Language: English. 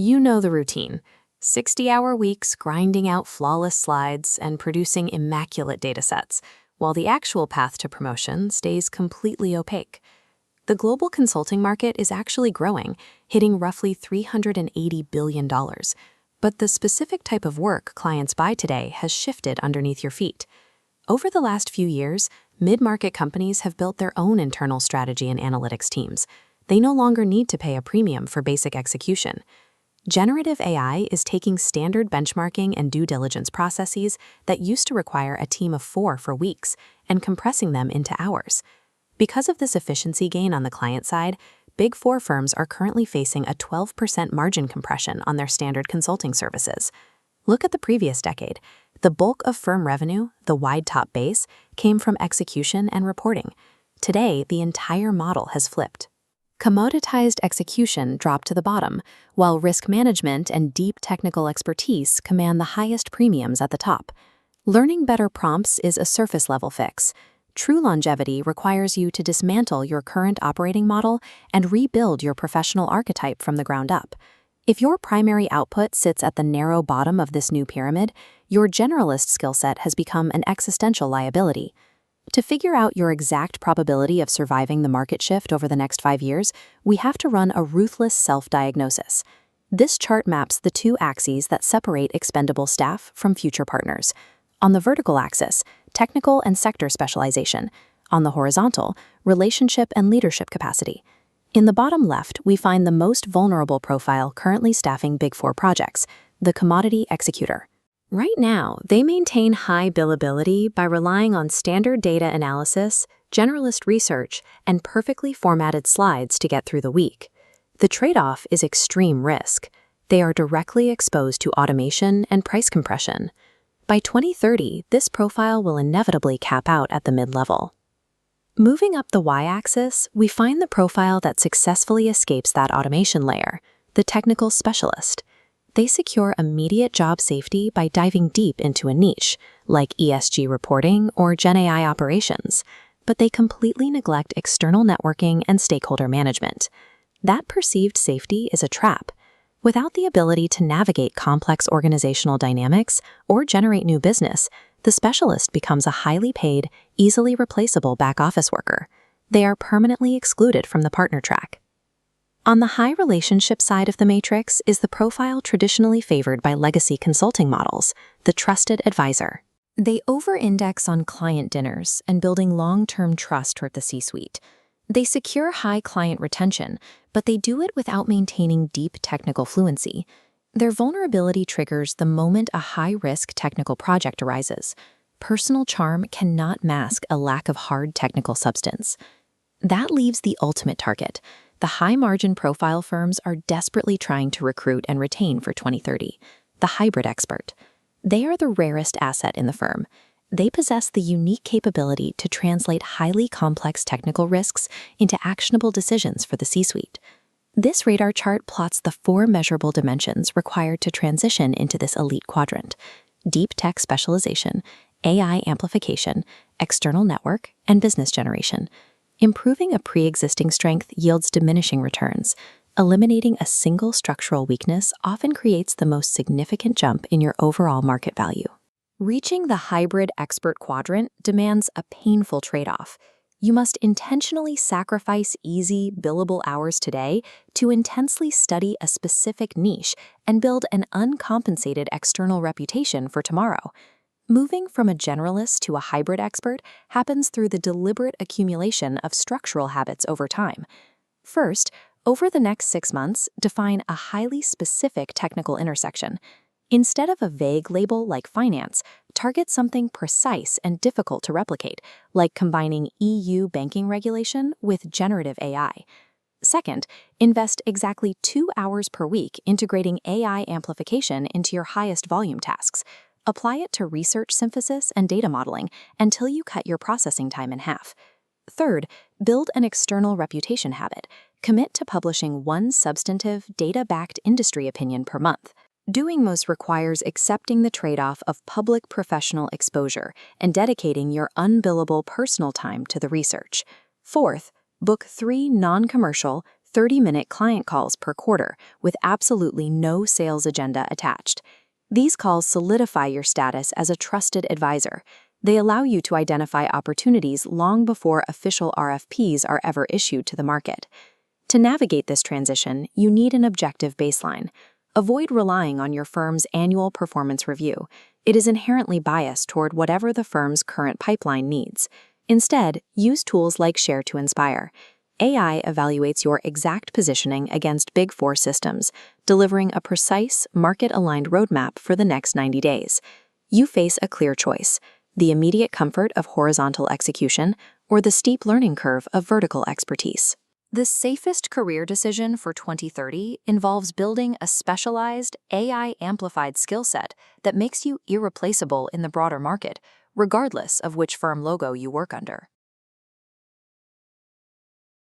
You know the routine. 60-hour weeks grinding out flawless slides and producing immaculate datasets, while the actual path to promotion stays completely opaque. The global consulting market is actually growing, hitting roughly $380 billion. But the specific type of work clients buy today has shifted underneath your feet. Over the last few years, mid-market companies have built their own internal strategy and analytics teams. They no longer need to pay a premium for basic execution. Generative AI is taking standard benchmarking and due diligence processes that used to require a team of 4 for weeks and compressing them into hours. Because of this efficiency gain on the client side, Big Four firms are currently facing a 12% margin compression on their standard consulting services. Look at the previous decade. The bulk of firm revenue, the wide top base, came from execution and reporting. Today, the entire model has flipped. Commoditized execution dropped to the bottom, while risk management and deep technical expertise command the highest premiums at the top. Learning better prompts is a surface-level fix. True longevity requires you to dismantle your current operating model and rebuild your professional archetype from the ground up. If your primary output sits at the narrow bottom of this new pyramid, your generalist skill set has become an existential liability. To figure out your exact probability of surviving the market shift over the next 5 years, we have to run a ruthless self-diagnosis. This chart maps the 2 axes that separate expendable staff from future partners. On the vertical axis, technical and sector specialization. On the horizontal, relationship and leadership capacity. In the bottom left, we find the most vulnerable profile currently staffing Big Four projects, the commodity executor. Right now, they maintain high billability by relying on standard data analysis, generalist research, and perfectly formatted slides to get through the week. The trade-off is extreme risk. They are directly exposed to automation and price compression. By 2030, this profile will inevitably cap out at the mid-level. Moving up the y-axis, we find the profile that successfully escapes that automation layer, the technical specialist. They secure immediate job safety by diving deep into a niche, like ESG reporting or GenAI operations, but they completely neglect external networking and stakeholder management. That perceived safety is a trap. Without the ability to navigate complex organizational dynamics or generate new business, the specialist becomes a highly paid, easily replaceable back-office worker. They are permanently excluded from the partner track. On the high relationship side of the matrix is the profile traditionally favored by legacy consulting models, the trusted advisor. They over-index on client dinners and building long-term trust toward the C-suite. They secure high client retention, but they do it without maintaining deep technical fluency. Their vulnerability triggers the moment a high-risk technical project arises. Personal charm cannot mask a lack of hard technical substance. That leaves the ultimate target. The high-margin profile firms are desperately trying to recruit and retain for 2030, the hybrid expert. They are the rarest asset in the firm. They possess the unique capability to translate highly complex technical risks into actionable decisions for the C-suite. This radar chart plots the 4 measurable dimensions required to transition into this elite quadrant: deep tech specialization, AI amplification, external network, and business generation. Improving a pre-existing strength yields diminishing returns. Eliminating a single structural weakness often creates the most significant jump in your overall market value. Reaching the hybrid expert quadrant demands a painful trade-off. You must intentionally sacrifice easy, billable hours today to intensely study a specific niche and build an uncompensated external reputation for tomorrow. Moving from a generalist to a hybrid expert happens through the deliberate accumulation of structural habits over time. First, over the next 6 months, define a highly specific technical intersection. Instead of a vague label like finance, target something precise and difficult to replicate, like combining EU banking regulation with generative AI. Second, invest exactly 2 hours per week integrating AI amplification into your highest volume tasks. Apply it to research synthesis and data modeling until you cut your processing time in half. Third, build an external reputation habit. Commit to publishing 1 substantive, data-backed industry opinion per month. Doing most requires accepting the trade-off of public professional exposure and dedicating your unbillable personal time to the research. Fourth, book 3 non-commercial, 30-minute client calls per quarter with absolutely no sales agenda attached. These calls solidify your status as a trusted advisor. They allow you to identify opportunities long before official RFPs are ever issued to the market. To navigate this transition, you need an objective baseline. Avoid relying on your firm's annual performance review. It is inherently biased toward whatever the firm's current pipeline needs. Instead, use tools like Share to Inspire. AI evaluates your exact positioning against Big Four systems, delivering a precise, market-aligned roadmap for the next 90 days. You face a clear choice: the immediate comfort of horizontal execution or the steep learning curve of vertical expertise. The safest career decision for 2030 involves building a specialized, AI-amplified skill set that makes you irreplaceable in the broader market, regardless of which firm logo you work under.